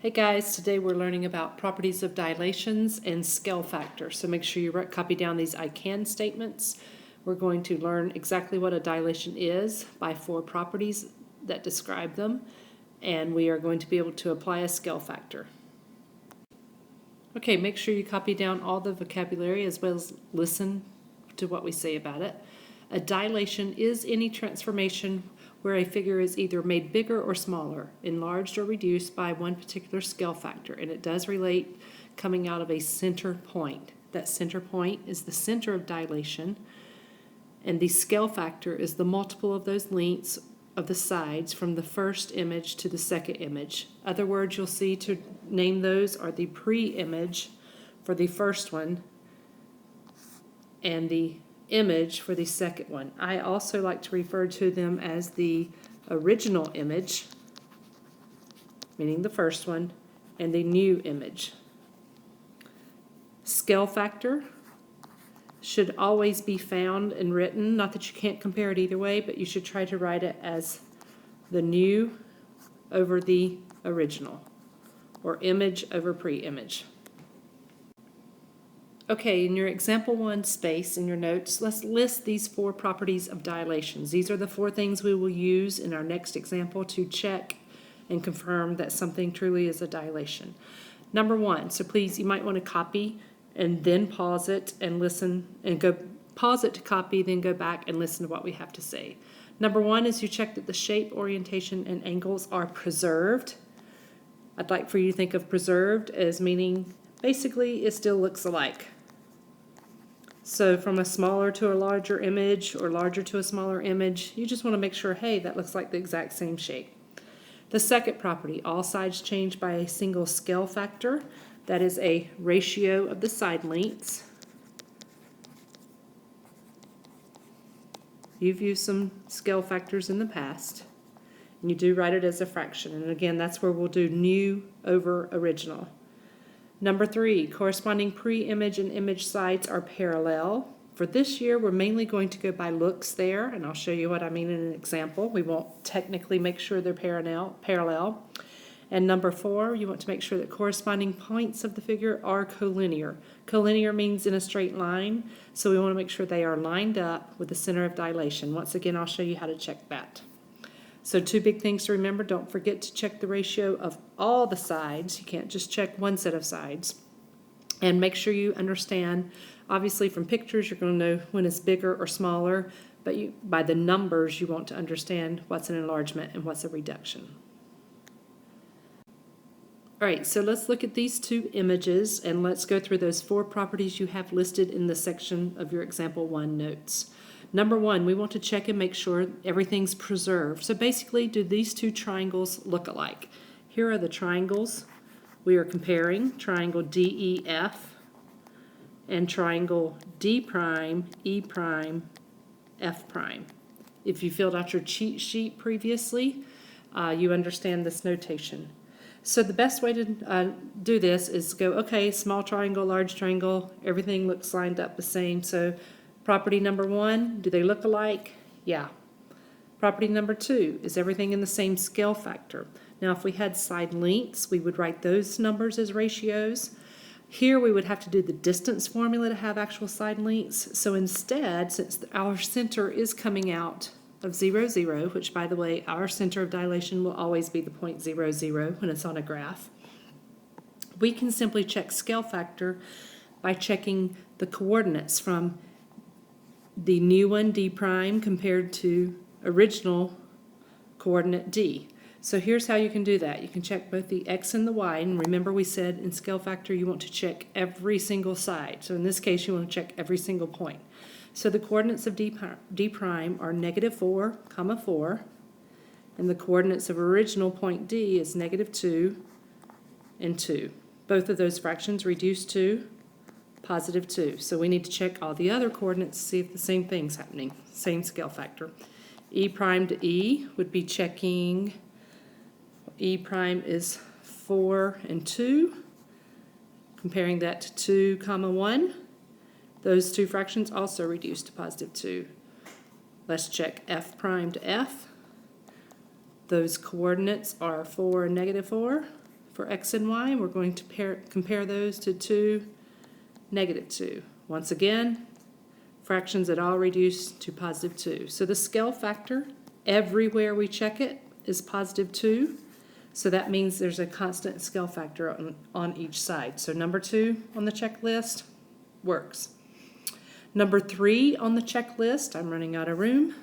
Hey guys, today we're learning about properties of dilations and scale factor. So make sure you copy down these I can statements. We're going to learn exactly what a dilation is by 4 properties that describe them, and we are going to be able to apply a scale factor. Okay, make sure you copy down all the vocabulary as well as listen to what we say about it. A dilation is any transformation where a figure is either made bigger or smaller, enlarged or reduced by one particular scale factor, and it does relate coming out of a center point. That center point is the center of dilation, and the scale factor is the multiple of those lengths of the sides from the first image to the second image. Other words you'll see to name those are the pre-image for the first one and the image for the second one. I also like to refer to them as the original image, meaning the first one, and the new image. Scale factor should always be found and written, not that you can't compare it either way, but you should try to write it as the new over the original, or image over pre-image. Okay, in your example 1 space in your notes, let's list these 4 properties of dilations. These are the 4 things we will use in our next example to check and confirm that something truly is a dilation. Number 1, so please, you might want to copy and then pause it and listen, and go pause it to copy, then go back and listen to what we have to say. Number 1 is you check that the shape, orientation, and angles are preserved. I'd like for you to think of preserved as meaning basically it still looks alike. So from a smaller to a larger image or larger to a smaller image, you just want to make sure, hey, that looks like the exact same shape. The second property, all sides change by a single scale factor. That is a ratio of the side lengths. You've used some scale factors in the past, and you do write it as a fraction. And again, that's where we'll do new over original. Number 3, corresponding pre-image and image sides are parallel. For this year, we're mainly going to go by looks there, and I'll show you what I mean in an example. We won't technically make sure they're parallel. And number 4, you want to make sure that corresponding points of the figure are collinear. Collinear means in a straight line, so we want to make sure they are lined up with the center of dilation. Once again, I'll show you how to check that. So 2 big things to remember. Don't forget to check the ratio of all the sides. You can't just check one set of sides. And make sure you understand, obviously from pictures you're going to know when it's bigger or smaller, but by the numbers you want to understand what's an enlargement and what's a reduction. All right, so let's look at these 2 images and let's go through those 4 properties you have listed in the section of your example 1 notes. Number 1, we want to check and make sure everything's preserved. So basically, do these 2 triangles look alike? Here are the triangles we are comparing, triangle DEF and triangle D prime, E prime, F prime. If you filled out your cheat sheet previously, you understand this notation. So the best way to do this is go, okay, small triangle, large triangle, everything looks lined up the same. So property number 1, do they look alike? Yeah. Property number 2, is everything in the same scale factor? Now if we had side lengths, we would write those numbers as ratios. Here we would have to do the distance formula to have actual side lengths. So instead, since our center is coming out of 0, 0, which by the way, our center of dilation will always be the point 0, 0 when it's on a graph, we can simply check scale factor by checking the coordinates from the new one, D prime, compared to original coordinate D. So here's how you can do that. You can check both the X and the Y, and remember we said in scale factor you want to check every single side. So in this case you want to check every single point. So the coordinates of D prime are -4, 4, and the coordinates of original point D is -2 and 2. Both of those fractions reduce to +2. So we need to check all the other coordinates to see if the same thing's happening, same scale factor. E prime to E would be checking, E prime is 4 and 2, comparing that to 2, 1. Those 2 fractions also reduce to +2. Let's check F prime to F. Those coordinates are 4 and -4. for x and y, and we're going to compare those to 2, -2. Once again, fractions that all reduce to +2. So the scale factor, everywhere we check it, is +2. So that means there's a constant scale factor on each side. So number 2 on the checklist works. Number 3 on the checklist, I'm running out of room,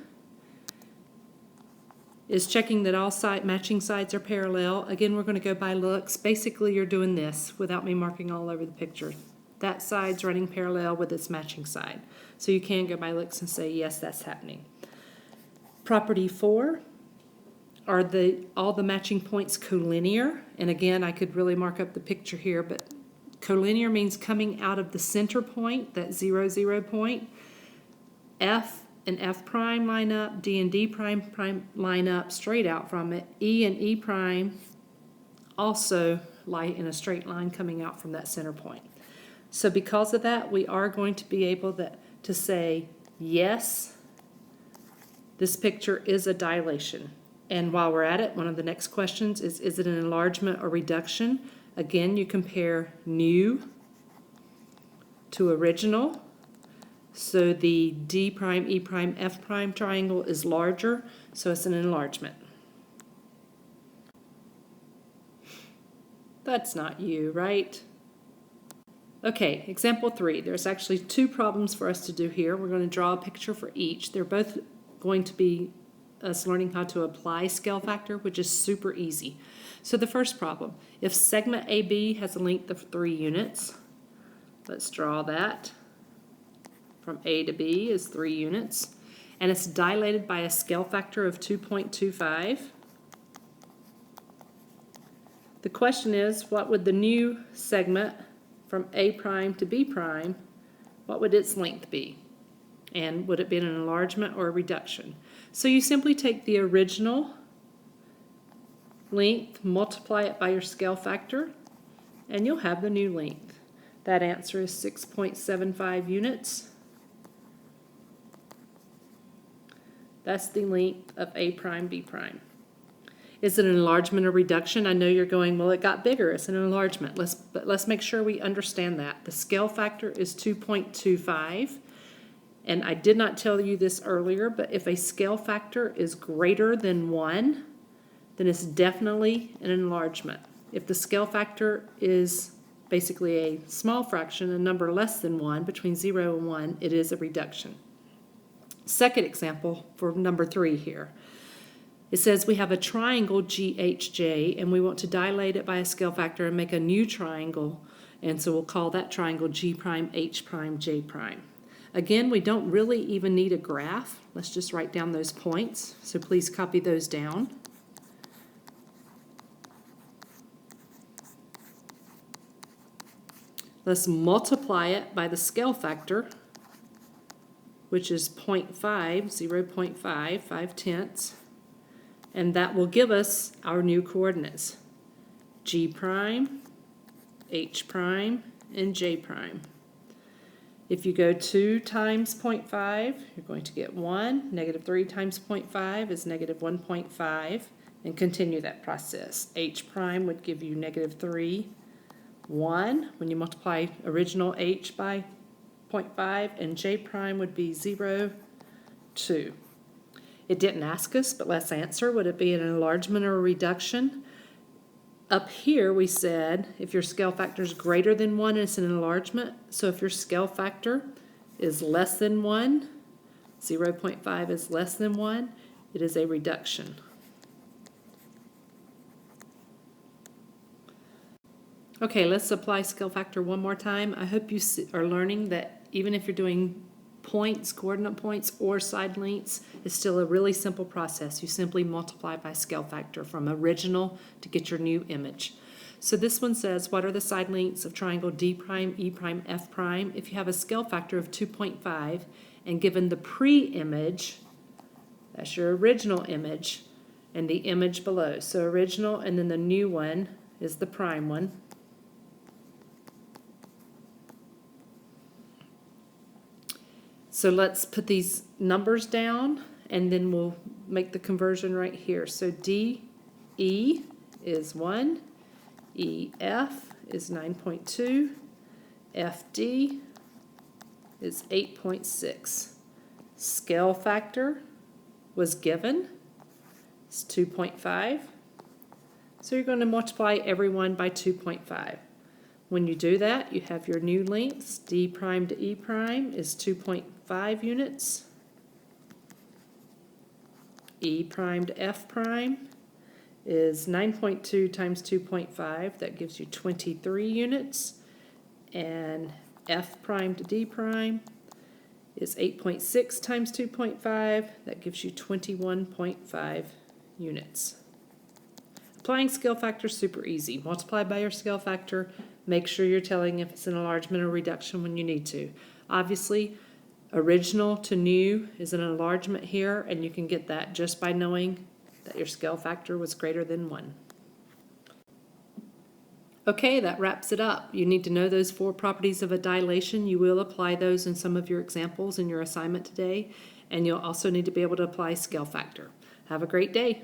is checking that all matching sides are parallel. Again, we're going to go by looks. Basically, you're doing this without me marking all over the picture. That side's running parallel with its matching side. So you can go by looks and say, yes, that's happening. Property 4, are all the matching points collinear? And again, I could really mark up the picture here, but collinear means coming out of the center point, that 0, 0 point. F and F prime line up, D and D prime line up straight out from it. E and E prime also lie in a straight line coming out from that center point. So because of that, we are going to be able to say, yes, this picture is a dilation. And while we're at it, one of the next questions is it an enlargement or reduction? Again, you compare new to original. So the D prime, E prime, F prime triangle is larger, so it's an enlargement. That's not you, right? Okay, example 3. There's actually 2 problems for us to do here. We're going to draw a picture for each. They're both going to be us learning how to apply scale factor, which is super easy. So the first problem, if segment AB has a length of 3 units, let's draw that. From A to B is 3 units, and it's dilated by a scale factor of 2.25. The question is, what would the new segment from A prime to B prime, what would its length be? And would it be an enlargement or a reduction? So you simply take the original length, multiply it by your scale factor, and you'll have the new length. That answer is 6.75 units. That's the length of A prime, B prime. Is it an enlargement or reduction? I know you're going, well, it got bigger. It's an enlargement. But let's make sure we understand that. The scale factor is 2.25. And I did not tell you this earlier, but if a scale factor is greater than 1, then it's definitely an enlargement. If the scale factor is basically a small fraction, a number less than 1, between 0 and 1, it is a reduction. Second example for number 3 here. It says we have a triangle GHJ and we want to dilate it by a scale factor and make a new triangle, and so we'll call that triangle G prime, H prime, J prime. Again, we don't really even need a graph. Let's just write down those points, so please copy those down. Let's multiply it by the scale factor, which is 0.5, 0.5, 5/10, and that will give us our new coordinates, G prime, H prime, and J prime. If you go 2 times 0.5, you're going to get 1. -3 times 0.5 is -1.5, and continue that process. H prime would give you -3, 1, when you multiply original H by 0.5, and J prime would be 0, 2. It didn't ask us, but let's answer. Would it be an enlargement or a reduction? Up here we said if your scale factor is greater than 1, it's an enlargement. So if your scale factor is less than 1, 0.5 is less than 1, it is a reduction. Okay, let's apply scale factor one more time. I hope you are learning that even if you're doing points, coordinate points, or side lengths, it's still a really simple process. You simply multiply by scale factor from original to get your new image. So this one says, what are the side lengths of triangle D prime, E prime, F prime? If you have a scale factor of 2.5 and given the pre-image, that's your original image, and the image below. So original, and then the new one is the prime one. So let's put these numbers down, and then we'll make the conversion right here. So DE is 1, EF is 9.2. FD is 8.6. Scale factor was given. It's 2.5. So you're going to multiply everyone by 2.5. When you do that, you have your new lengths. D prime to E prime is 2.5 units. E prime to F prime is 9.2 times 2.5. That gives you 23 units. And F prime to D prime is 8.6 times 2.5. That gives you 21.5 units. Applying scale factor is super easy. Multiply by your scale factor. Make sure you're telling if it's an enlargement or reduction when you need to. Obviously, original to new is an enlargement here, and you can get that just by knowing that your scale factor was greater than 1. Okay, that wraps it up. You need to know those 4 properties of a dilation. You will apply those in some of your examples in your assignment today, and you'll also need to be able to apply scale factor. Have a great day.